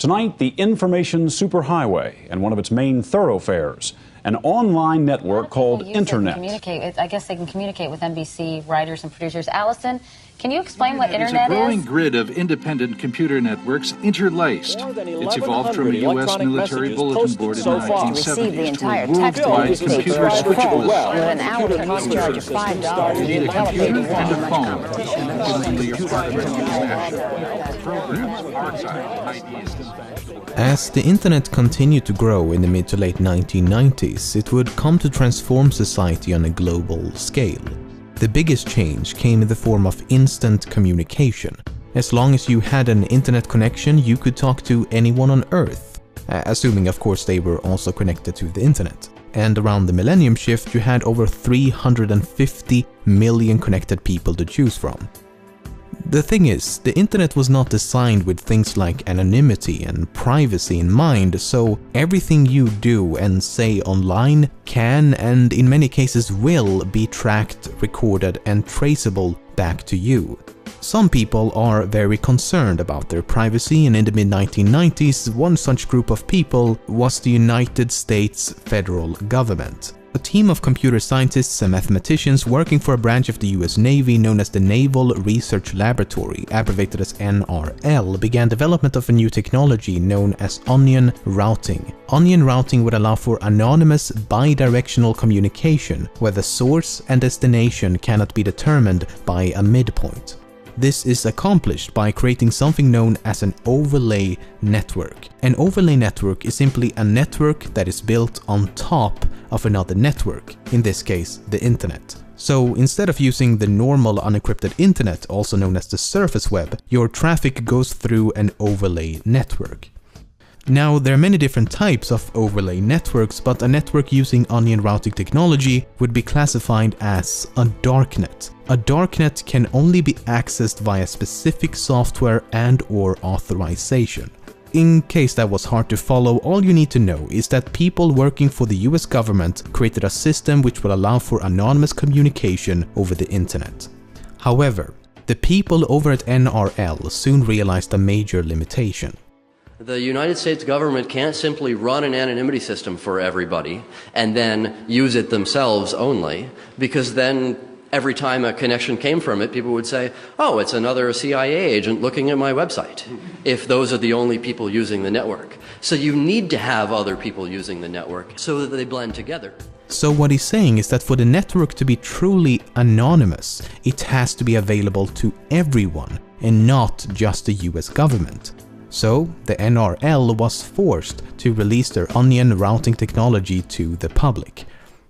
Tonight, the information superhighway and one of its main thoroughfares, an online network called Internet. I guess they can communicate with NBC writers and producers. Allison, can you explain what Internet is? It's a growing grid of independent computer networks interlaced. It's evolved from a U.S. military bulletin board in the 1970s to a worldwide computer switchable list. With an hour charge of $5. You need a computer and a phone. Ultimately, you're part of an international programs, archive, ideas. As the internet continued to grow in the mid to late 1990s, it would come to transform society on a global scale. The biggest change came in the form of instant communication. As long as you had an internet connection, you could talk to anyone on Earth, assuming of course they were also connected to the internet. And around the millennium shift, you had over 350 million connected people to choose from. The thing is, the internet was not designed with things like anonymity and privacy in mind, so everything you do and say online can, and in many cases will, be tracked, recorded and traceable back to you. Some people are very concerned about their privacy, and in the mid-1990s, one such group of people was the United States federal government. A team of computer scientists and mathematicians working for a branch of the US Navy known as the Naval Research Laboratory, abbreviated as NRL, began development of a new technology known as onion routing. Onion routing would allow for anonymous bidirectional communication, where the source and destination cannot be determined by a midpoint. This is accomplished by creating something known as an overlay network. An overlay network is simply a network that is built on top of another network, in this case the internet. So instead of using the normal unencrypted internet, also known as the surface web, your traffic goes through an overlay network. Now, there are many different types of overlay networks, but a network using onion routing technology would be classified as a darknet. A darknet can only be accessed via specific software and/or authorization. In case that was hard to follow, all you need to know is that people working for the US government created a system which will allow for anonymous communication over the internet. However, the people over at NRL soon realized a major limitation. The United States government can't simply run an anonymity system for everybody and then use it themselves only, because then every time a connection came from it, people would say, oh, it's another CIA agent looking at my website, if those are the only people using the network. So you need to have other people using the network so that they blend together. So what he's saying is that for the network to be truly anonymous, it has to be available to everyone and not just the US government. So the NRL was forced to release their onion routing technology to the public.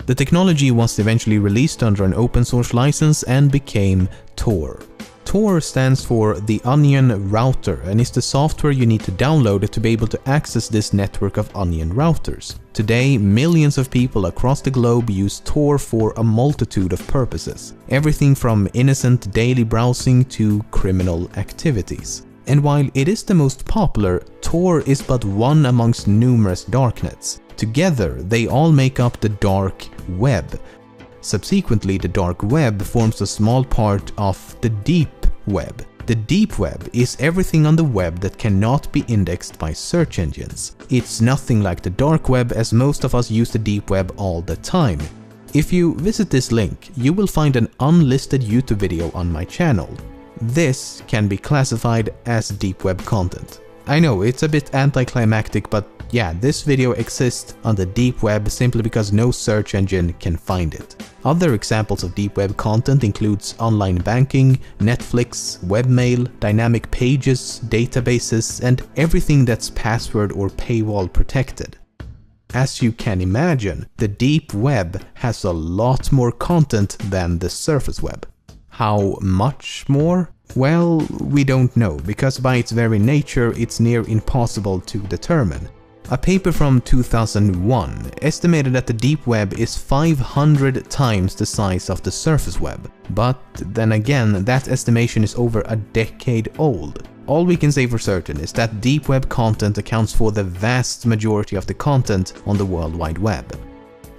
The technology was eventually released under an open source license and became Tor. Tor stands for the Onion Router and is the software you need to download to be able to access this network of onion routers. Today, millions of people across the globe use Tor for a multitude of purposes, everything from innocent daily browsing to criminal activities. And while it is the most popular, Tor is but one amongst numerous darknets. Together, they all make up the dark web. Subsequently, the dark web forms a small part of the deep web. The deep web is everything on the web that cannot be indexed by search engines. It's nothing like the dark web, as most of us use the deep web all the time. If you visit this link, you will find an unlisted YouTube video on my channel. This can be classified as deep web content. I know it's a bit anticlimactic, but yeah, this video exists on the deep web simply because no search engine can find it. Other examples of deep web content includes online banking, Netflix, webmail, dynamic pages, databases, and everything that's password or paywall protected. As you can imagine, the deep web has a lot more content than the surface web. How much more? Well, we don't know, because by its very nature it's near impossible to determine. A paper from 2001 estimated that the deep web is 500 times the size of the surface web. But then again, that estimation is over a decade old. All we can say for certain is that deep web content accounts for the vast majority of the content on the World Wide Web.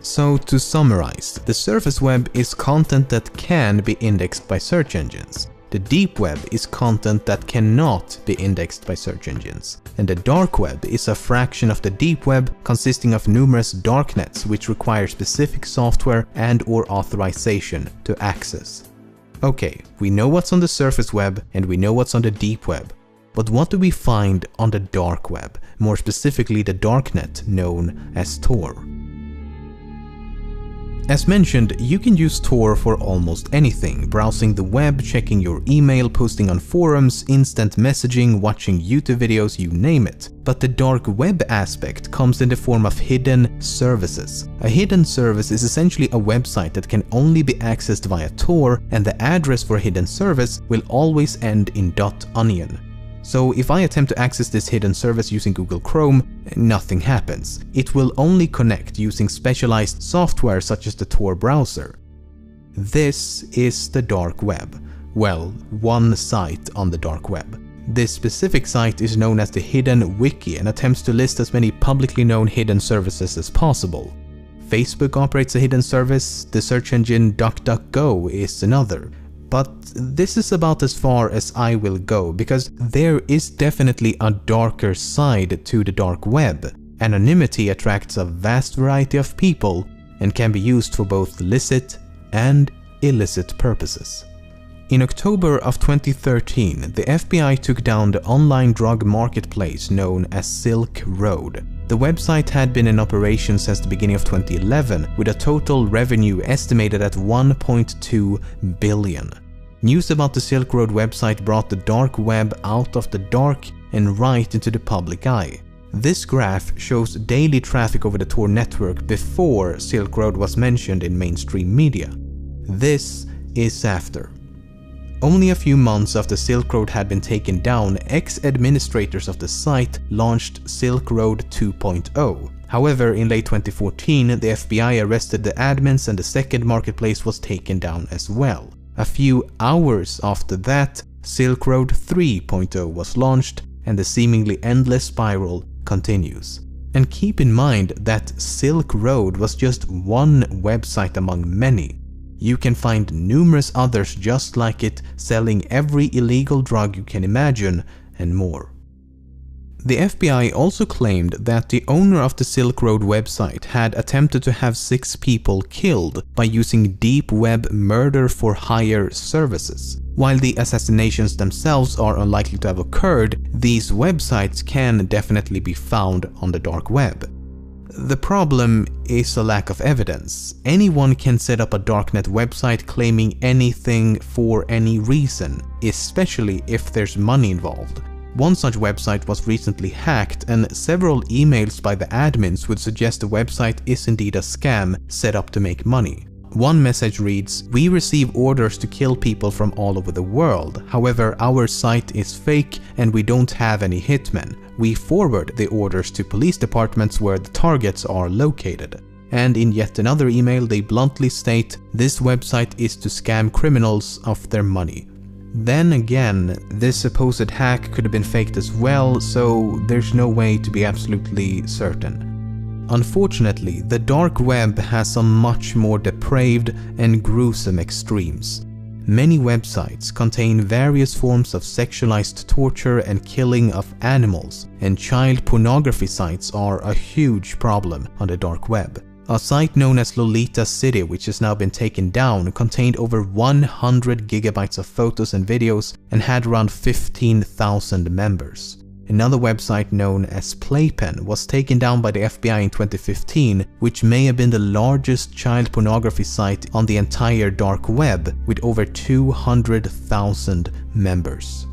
So to summarize, the surface web is content that can be indexed by search engines. The deep web is content that cannot be indexed by search engines. And the dark web is a fraction of the deep web, consisting of numerous darknets which require specific software and/or authorization to access. Okay, we know what's on the surface web and we know what's on the deep web. But what do we find on the dark web, more specifically the darknet known as Tor? As mentioned, you can use Tor for almost anything, browsing the web, checking your email, posting on forums, instant messaging, watching YouTube videos, you name it. But the dark web aspect comes in the form of hidden services. A hidden service is essentially a website that can only be accessed via Tor, and the address for a hidden service will always end in .onion. So if I attempt to access this hidden service using Google Chrome, nothing happens. It will only connect using specialized software such as the Tor browser. This is the dark web. Well, one site on the dark web. This specific site is known as the Hidden Wiki and attempts to list as many publicly known hidden services as possible. Facebook operates a hidden service, the search engine DuckDuckGo is another. But this is about as far as I will go, because there is definitely a darker side to the dark web. Anonymity attracts a vast variety of people and can be used for both licit and illicit purposes. In October of 2013, the FBI took down the online drug marketplace known as Silk Road. The website had been in operation since the beginning of 2011, with a total revenue estimated at $1.2 billion. News about the Silk Road website brought the dark web out of the dark and right into the public eye. This graph shows daily traffic over the Tor network before Silk Road was mentioned in mainstream media. This is after. Only a few months after Silk Road had been taken down, ex-administrators of the site launched Silk Road 2.0. However, in late 2014, the FBI arrested the admins and the second marketplace was taken down as well. A few hours after that, Silk Road 3.0 was launched and the seemingly endless spiral continues. And keep in mind that Silk Road was just one website among many. You can find numerous others just like it, selling every illegal drug you can imagine and more. The FBI also claimed that the owner of the Silk Road website had attempted to have 6 people killed by using deep web murder for hire services. While the assassinations themselves are unlikely to have occurred, these websites can definitely be found on the dark web. The problem is a lack of evidence. Anyone can set up a darknet website claiming anything for any reason, especially if there's money involved. One such website was recently hacked, and several emails by the admins would suggest the website is indeed a scam set up to make money. One message reads, "We receive orders to kill people from all over the world. However, our site is fake and we don't have any hitmen. We forward the orders to police departments where the targets are located." And in yet another email, they bluntly state, "This website is to scam criminals of their money." Then again, this supposed hack could have been faked as well, so there's no way to be absolutely certain. Unfortunately, the dark web has some much more depraved and gruesome extremes. Many websites contain various forms of sexualized torture and killing of animals, and child pornography sites are a huge problem on the dark web. A site known as Lolita City, which has now been taken down, contained over 100 gigabytes of photos and videos and had around 15,000 members. Another website known as Playpen was taken down by the FBI in 2015, which may have been the largest child pornography site on the entire dark web, with over 200,000 members.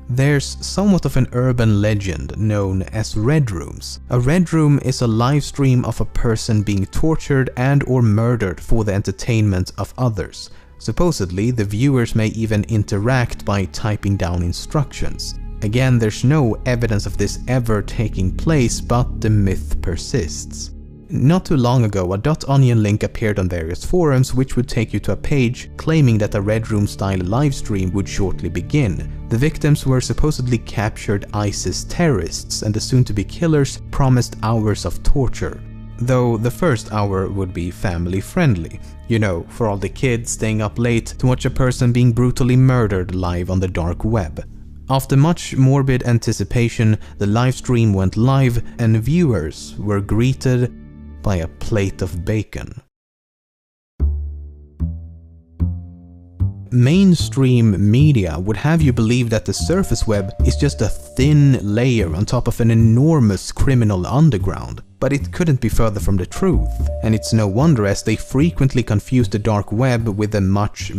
There's somewhat of an urban legend known as Red Rooms. A Red Room is a live stream of a person being tortured and or murdered for the entertainment of others. Supposedly, the viewers may even interact by typing down instructions. Again, there's no evidence of this ever taking place, but the myth persists. Not too long ago, a .onion link appeared on various forums which would take you to a page claiming that a Red Room style livestream would shortly begin. The victims were supposedly captured ISIS terrorists, and the soon-to-be killers promised hours of torture. Though the first hour would be family friendly. You know, for all the kids staying up late to watch a person being brutally murdered live on the dark web. After much morbid anticipation, the live stream went live and viewers were greeted by a plate of bacon. Mainstream media would have you believe that the surface web is just a thin layer on top of an enormous criminal underground, but it couldn't be further from the truth, and it's no wonder as they frequently confuse the dark web with the much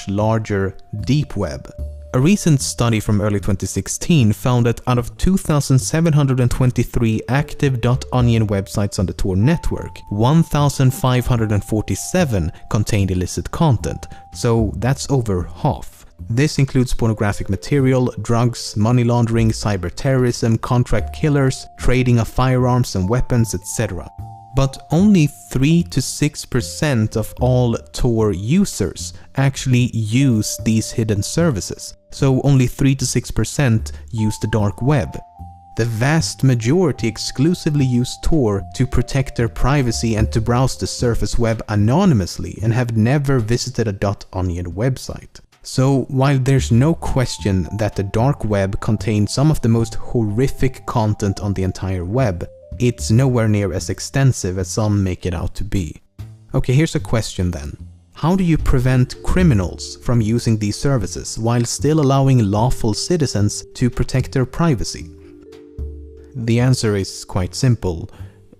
larger deep web. A recent study from early 2016 found that out of 2,723 active .onion websites on the Tor network, 1,547 contained illicit content, so that's over half. This includes pornographic material, drugs, money laundering, cyber terrorism, contract killers, trading of firearms and weapons, etc. But only 3 to 6% of all Tor users actually use these hidden services, so only 3 to 6% use the dark web. The vast majority exclusively use Tor to protect their privacy and to browse the surface web anonymously and have never visited a .onion website. So while there's no question that the dark web contains some of the most horrific content on the entire web, it's nowhere near as extensive as some make it out to be. Okay, here's a question then. How do you prevent criminals from using these services while still allowing lawful citizens to protect their privacy? The answer is quite simple.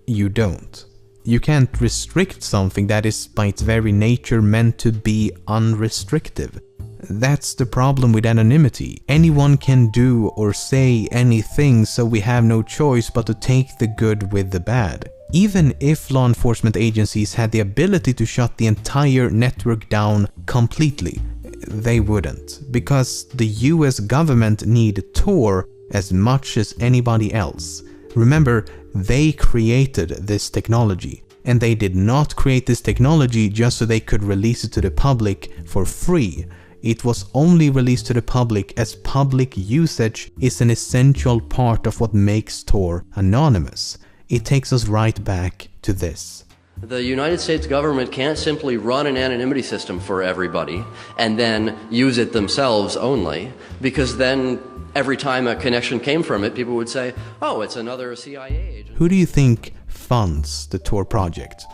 You don't. You can't restrict something that is by its very nature meant to be unrestricted. That's the problem with anonymity. Anyone can do or say anything, so we have no choice but to take the good with the bad. Even if law enforcement agencies had the ability to shut the entire network down completely, they wouldn't, because the US government need Tor as much as anybody else. Remember, they created this technology, and they did not create this technology just so they could release it to the public for free. It was only released to the public as public usage is an essential part of what makes Tor anonymous. It takes us right back to this. The United States government can't simply run an anonymity system for everybody and then use it themselves only, because then every time a connection came from it, people would say, oh, it's another CIA agent. Who do you think funds the Tor project?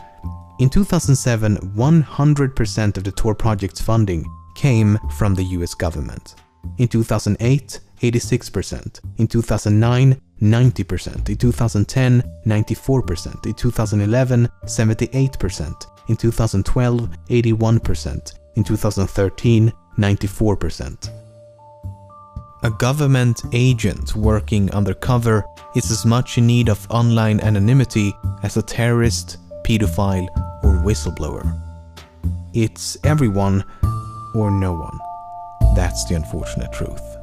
In 2007, 100% of the Tor project's funding came from the US government. In 2008, 86%. In 2009, 90%. In 2010, 94%. In 2011, 78%. In 2012, 81%. In 2013, 94%. A government agent working undercover is as much in need of online anonymity as a terrorist, pedophile, or whistleblower. It's everyone or no one. That's the unfortunate truth.